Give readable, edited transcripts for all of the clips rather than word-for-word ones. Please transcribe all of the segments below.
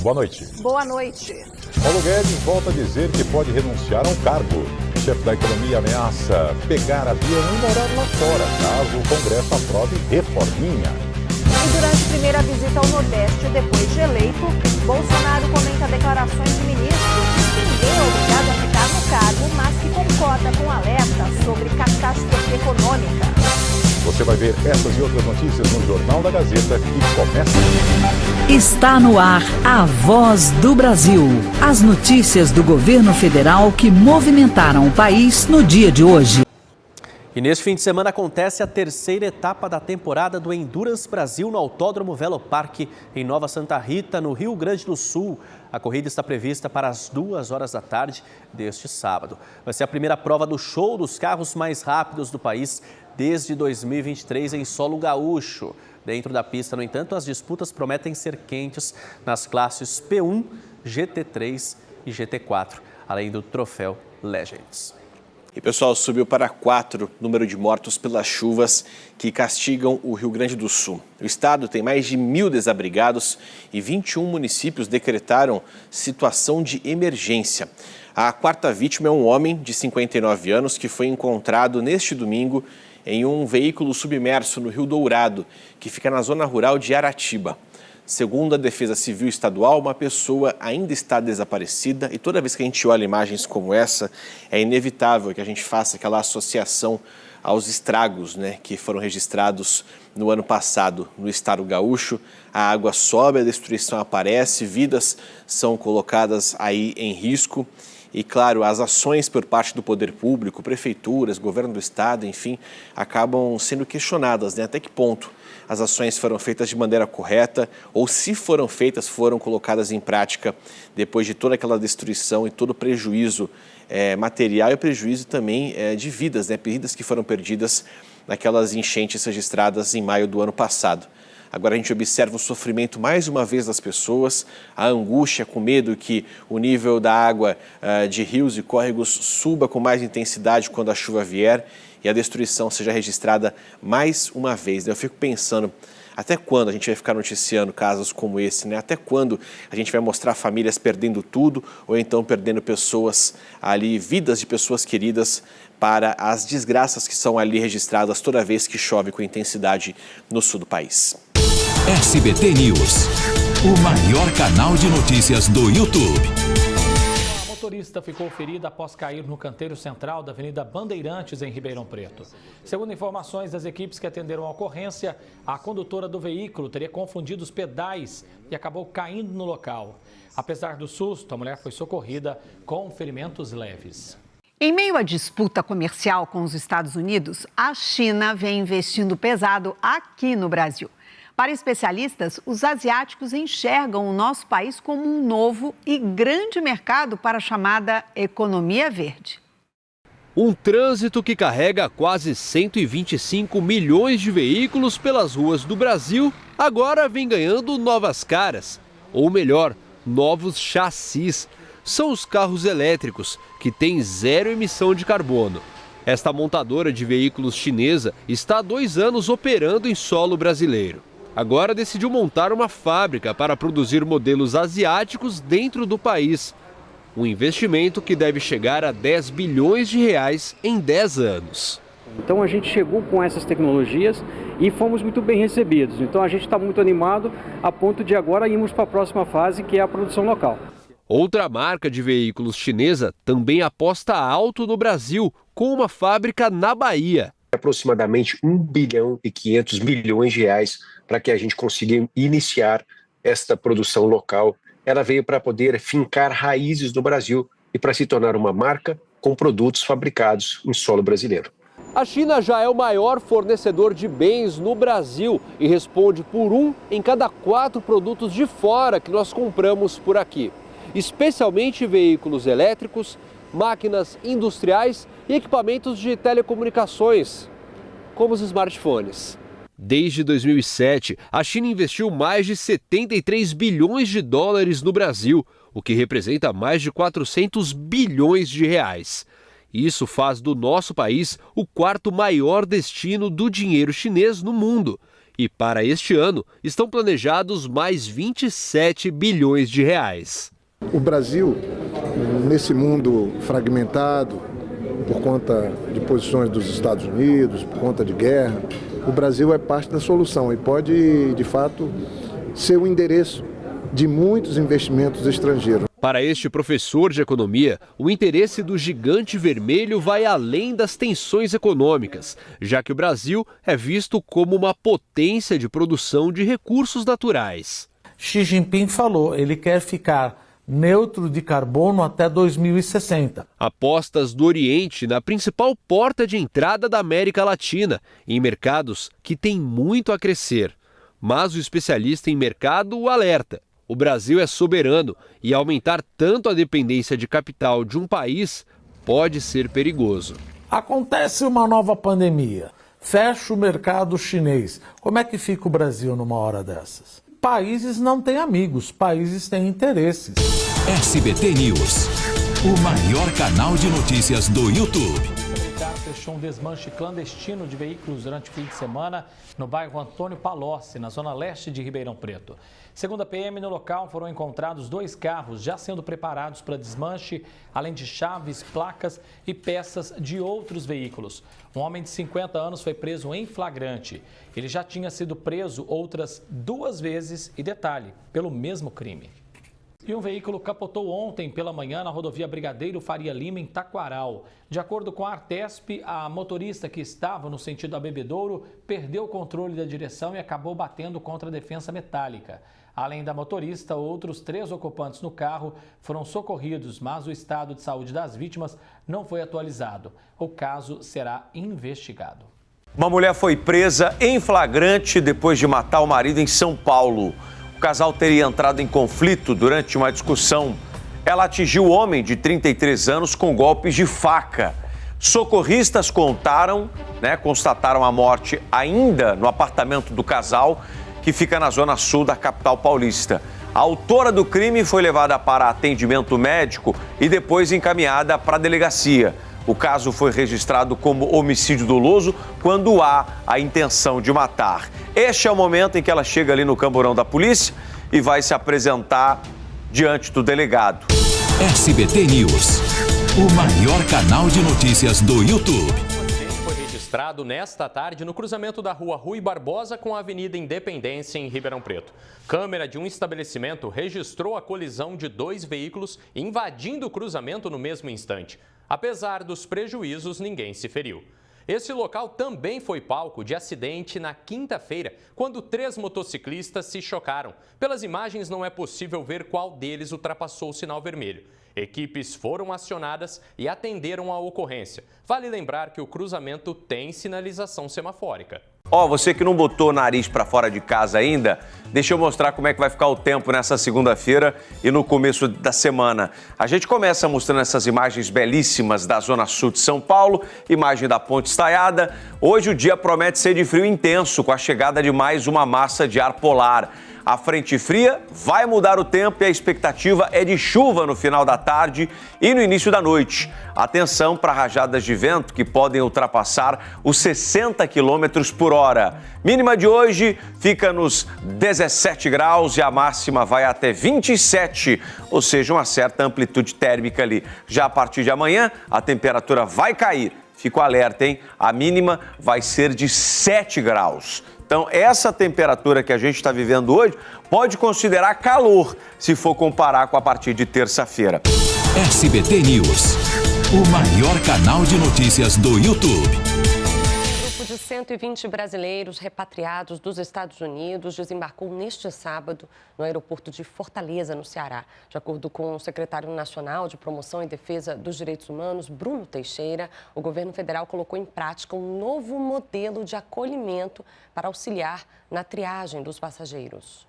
Boa noite. Boa noite. Paulo Guedes volta a dizer que pode renunciar ao cargo. O chefe da economia ameaça pegar avião e morar lá fora, caso o Congresso aprove reforminha. E durante a primeira visita ao Nordeste, depois de eleito, Bolsonaro comenta declarações de ministros de que ninguém é obrigado a ficar no cargo, mas que concorda com alerta sobre catástrofe econômica. Você vai ver essas e outras notícias no Jornal da Gazeta, que começa. Está no ar a Voz do Brasil. As notícias do governo federal que movimentaram o país no dia de hoje. E neste fim de semana acontece a terceira etapa da temporada do Endurance Brasil no Autódromo Velopark, em Nova Santa Rita, no Rio Grande do Sul. A corrida está prevista para as 2h da tarde deste sábado. Vai ser a primeira prova do show dos carros mais rápidos do país desde 2023 em solo gaúcho. Dentro da pista, no entanto, as disputas prometem ser quentes nas classes P1, GT3 e GT4, além do troféu Legends. E pessoal, subiu para 4 o número de mortos pelas chuvas que castigam o Rio Grande do Sul. O estado tem mais de 1.000 desabrigados e 21 municípios decretaram situação de emergência. A quarta vítima é um homem de 59 anos que foi encontrado neste domingo em um veículo submerso no Rio Dourado, que fica na zona rural de Aratiba. Segundo a Defesa Civil Estadual, uma pessoa ainda está desaparecida e toda vez que a gente olha imagens como essa, é inevitável que a gente faça aquela associação aos estragos, que foram registrados no ano passado no estado gaúcho. A água sobe, a destruição aparece, vidas são colocadas aí em risco. E, claro, as ações por parte do poder público, prefeituras, governo do estado, enfim, acabam sendo questionadas, Até que ponto as ações foram feitas de maneira correta ou, se foram feitas, foram colocadas em prática depois de toda aquela destruição e todo o prejuízo material e prejuízo também de vidas, vidas que foram perdidas naquelas enchentes registradas em maio do ano passado. Agora a gente observa o sofrimento mais uma vez das pessoas, a angústia com medo que o nível da água de rios e córregos suba com mais intensidade quando a chuva vier e a destruição seja registrada mais uma vez. Eu fico pensando, até quando a gente vai ficar noticiando casos como esse, Até quando a gente vai mostrar famílias perdendo tudo ou então perdendo pessoas ali, vidas de pessoas queridas para as desgraças que são ali registradas toda vez que chove com intensidade no sul do país. SBT News, o maior canal de notícias do YouTube. A motorista ficou ferida após cair no canteiro central da Avenida Bandeirantes, em Ribeirão Preto. Segundo informações das equipes que atenderam a ocorrência, a condutora do veículo teria confundido os pedais e acabou caindo no local. Apesar do susto, a mulher foi socorrida com ferimentos leves. Em meio à disputa comercial com os Estados Unidos, a China vem investindo pesado aqui no Brasil. Para especialistas, os asiáticos enxergam o nosso país como um novo e grande mercado para a chamada economia verde. Um trânsito que carrega quase 125 milhões de veículos pelas ruas do Brasil agora vem ganhando novas caras, ou melhor, novos chassis. São os carros elétricos, que têm zero emissão de carbono. Esta montadora de veículos chinesa está há 2 anos operando em solo brasileiro. Agora decidiu montar uma fábrica para produzir modelos asiáticos dentro do país. Um investimento que deve chegar a 10 bilhões de reais em 10 anos. Então a gente chegou com essas tecnologias e fomos muito bem recebidos. Então a gente está muito animado a ponto de agora irmos para a próxima fase, que é a produção local. Outra marca de veículos chinesa também aposta alto no Brasil, com uma fábrica na Bahia. Aproximadamente 1 bilhão e 500 milhões de reais para que a gente consiga iniciar esta produção local. Ela veio para poder fincar raízes no Brasil e para se tornar uma marca com produtos fabricados em solo brasileiro. A China já é o maior fornecedor de bens no Brasil e responde por 1 em cada 4 produtos de fora que nós compramos por aqui. Especialmente veículos elétricos, máquinas industriais e equipamentos de telecomunicações, como os smartphones. Desde 2007, a China investiu mais de 73 bilhões de dólares no Brasil, o que representa mais de 400 bilhões de reais. Isso faz do nosso país o 4º maior destino do dinheiro chinês no mundo. E para este ano, estão planejados mais 27 bilhões de reais. O Brasil, nesse mundo fragmentado, por conta de posições dos Estados Unidos, por conta de guerra, o Brasil é parte da solução e pode, de fato, ser o endereço de muitos investimentos estrangeiros. Para este professor de economia, o interesse do gigante vermelho vai além das tensões econômicas, já que o Brasil é visto como uma potência de produção de recursos naturais. Xi Jinping falou, ele quer ficar neutro de carbono até 2060. Apostas do Oriente na principal porta de entrada da América Latina, em mercados que têm muito a crescer. Mas o especialista em mercado o alerta. O Brasil é soberano e aumentar tanto a dependência de capital de um país pode ser perigoso. Acontece uma nova pandemia, fecha o mercado chinês. Como é que fica o Brasil numa hora dessas? Países não têm amigos, países têm interesses. SBT News, o maior canal de notícias do YouTube. Fechou um desmanche clandestino de veículos durante o fim de semana no bairro Antônio Palocci, na zona leste de Ribeirão Preto. Segundo a PM, no local foram encontrados 2 carros já sendo preparados para desmanche, além de chaves, placas e peças de outros veículos. Um homem de 50 anos foi preso em flagrante. Ele já tinha sido preso outras 2 vezes e, detalhe, pelo mesmo crime. E um veículo capotou ontem pela manhã na rodovia Brigadeiro Faria Lima, em Taquaral. De acordo com a Artesp, a motorista que estava no sentido Abebedouro perdeu o controle da direção e acabou batendo contra a defensa metálica. Além da motorista, outros 3 ocupantes no carro foram socorridos, mas o estado de saúde das vítimas não foi atualizado. O caso será investigado. Uma mulher foi presa em flagrante depois de matar o marido em São Paulo. O casal teria entrado em conflito durante uma discussão. Ela atingiu o homem de 33 anos com golpes de faca. Socorristas constataram a morte ainda no apartamento do casal, que fica na zona sul da capital paulista. A autora do crime foi levada para atendimento médico e depois encaminhada para a delegacia. O caso foi registrado como homicídio doloso quando há a intenção de matar. Este é o momento em que ela chega ali no camburão da polícia e vai se apresentar diante do delegado. SBT News, o maior canal de notícias do YouTube. Foi registrado nesta tarde no cruzamento da rua Rui Barbosa com a Avenida Independência, em Ribeirão Preto. Câmera de um estabelecimento registrou a colisão de 2 veículos invadindo o cruzamento no mesmo instante. Apesar dos prejuízos, ninguém se feriu. Esse local também foi palco de acidente na quinta-feira, quando 3 motociclistas se chocaram. Pelas imagens, não é possível ver qual deles ultrapassou o sinal vermelho. Equipes foram acionadas e atenderam a ocorrência. Vale lembrar que o cruzamento tem sinalização semafórica. Você que não botou o nariz para fora de casa ainda, deixa eu mostrar como é que vai ficar o tempo nessa segunda-feira e no começo da semana. A gente começa mostrando essas imagens belíssimas da zona sul de São Paulo, imagem da Ponte Estaiada. Hoje o dia promete ser de frio intenso, com a chegada de mais uma massa de ar polar. A frente fria vai mudar o tempo e a expectativa é de chuva no final da tarde e no início da noite. Atenção para rajadas de vento que podem ultrapassar os 60 km por hora. Mínima de hoje fica nos 17 graus e a máxima vai até 27, ou seja, uma certa amplitude térmica ali. Já a partir de amanhã, a temperatura vai cair. Fica o alerta, hein? A mínima vai ser de 7 graus. Então, essa temperatura que a gente está vivendo hoje pode considerar calor, se for comparar com a partir de terça-feira. SBT News, o maior canal de notícias do YouTube. Um grupo de 120 brasileiros repatriados dos Estados Unidos desembarcou neste sábado no aeroporto de Fortaleza, no Ceará. De acordo com o secretário nacional de Promoção e Defesa dos Direitos Humanos, Bruno Teixeira, o governo federal colocou em prática um novo modelo de acolhimento para auxiliar na triagem dos passageiros.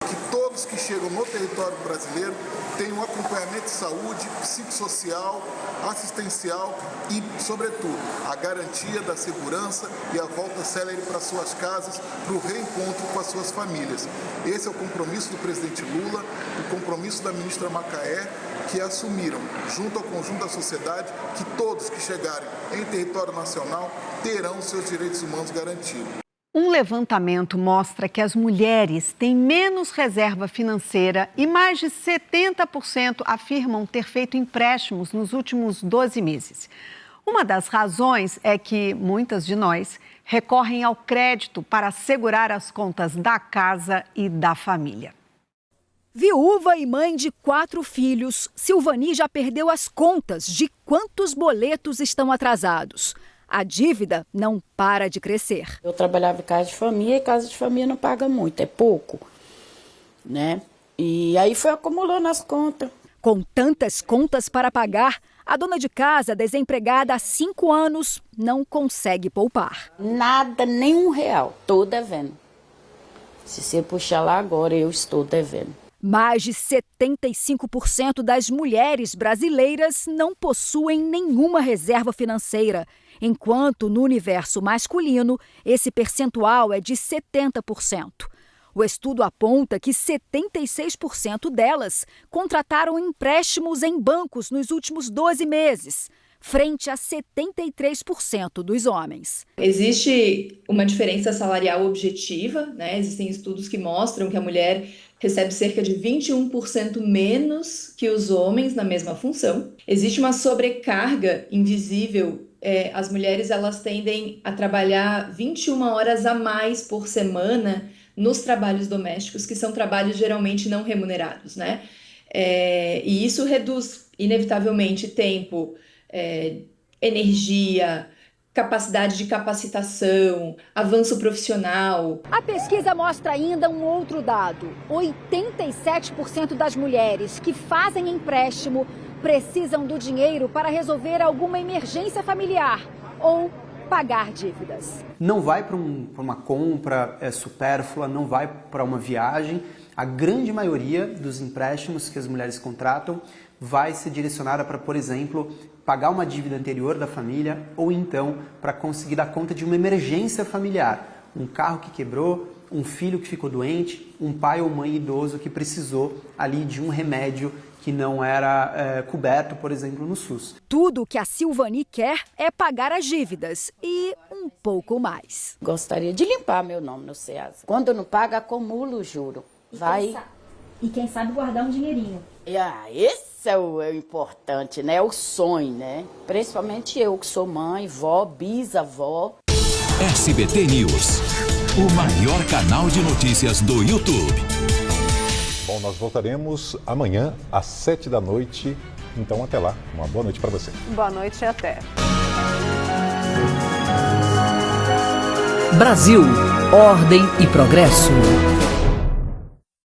Que todos que chegam no território brasileiro tenham um acompanhamento de saúde, psicossocial, assistencial e, sobretudo, a garantia da segurança e a volta célere para suas casas, para o reencontro com as suas famílias. Esse é o compromisso do presidente Lula, o compromisso da ministra Macaé, que assumiram, junto ao conjunto da sociedade, que todos que chegarem em território nacional terão seus direitos humanos garantidos. Um levantamento mostra que as mulheres têm menos reserva financeira e mais de 70% afirmam ter feito empréstimos nos últimos 12 meses. Uma das razões é que muitas de nós recorrem ao crédito para assegurar as contas da casa e da família. Viúva e mãe de 4 filhos, Silvani já perdeu as contas de quantos boletos estão atrasados. A dívida não para de crescer. Eu trabalhava em casa de família e casa de família não paga muito, é pouco, né? E aí foi acumulando as contas. Com tantas contas para pagar, a dona de casa, desempregada há 5 anos, não consegue poupar. Nada, nem R$1, estou devendo. Se você puxar lá agora, eu estou devendo. Mais de 75% das mulheres brasileiras não possuem nenhuma reserva financeira, enquanto no universo masculino esse percentual é de 70%. O estudo aponta que 76% delas contrataram empréstimos em bancos nos últimos 12 meses, frente a 73% dos homens. Existe uma diferença salarial objetiva, né? Existem estudos que mostram que a mulher recebe cerca de 21% menos que os homens na mesma função. Existe uma sobrecarga invisível. As mulheres elas tendem a trabalhar 21 horas a mais por semana nos trabalhos domésticos, que são trabalhos geralmente não remunerados, né? E isso reduz inevitavelmente tempo, energia, capacidade de capacitação, avanço profissional. A pesquisa mostra ainda um outro dado: 87% das mulheres que fazem empréstimo precisam do dinheiro para resolver alguma emergência familiar ou pagar dívidas. Não vai para uma compra supérflua, não vai para uma viagem. A grande maioria dos empréstimos que as mulheres contratam vai ser direcionada para, por exemplo, pagar uma dívida anterior da família ou então para conseguir dar conta de uma emergência familiar. Um carro que quebrou, um filho que ficou doente, um pai ou mãe idoso que precisou ali de um remédio que não era coberto, por exemplo, no SUS. Tudo que a Silvani quer é pagar as dívidas e um pouco mais. Gostaria de limpar meu nome no SEASA. Quando não paga, acumulo o juro. E quem sabe guardar um dinheirinho. Esse é o importante, né? É o sonho, né? Principalmente eu que sou mãe, vó, bisavó. SBT News, o maior canal de notícias do YouTube. Bom, nós voltaremos amanhã às 7 da noite. Então, até lá. Uma boa noite para você. Boa noite e até. Brasil, ordem e progresso.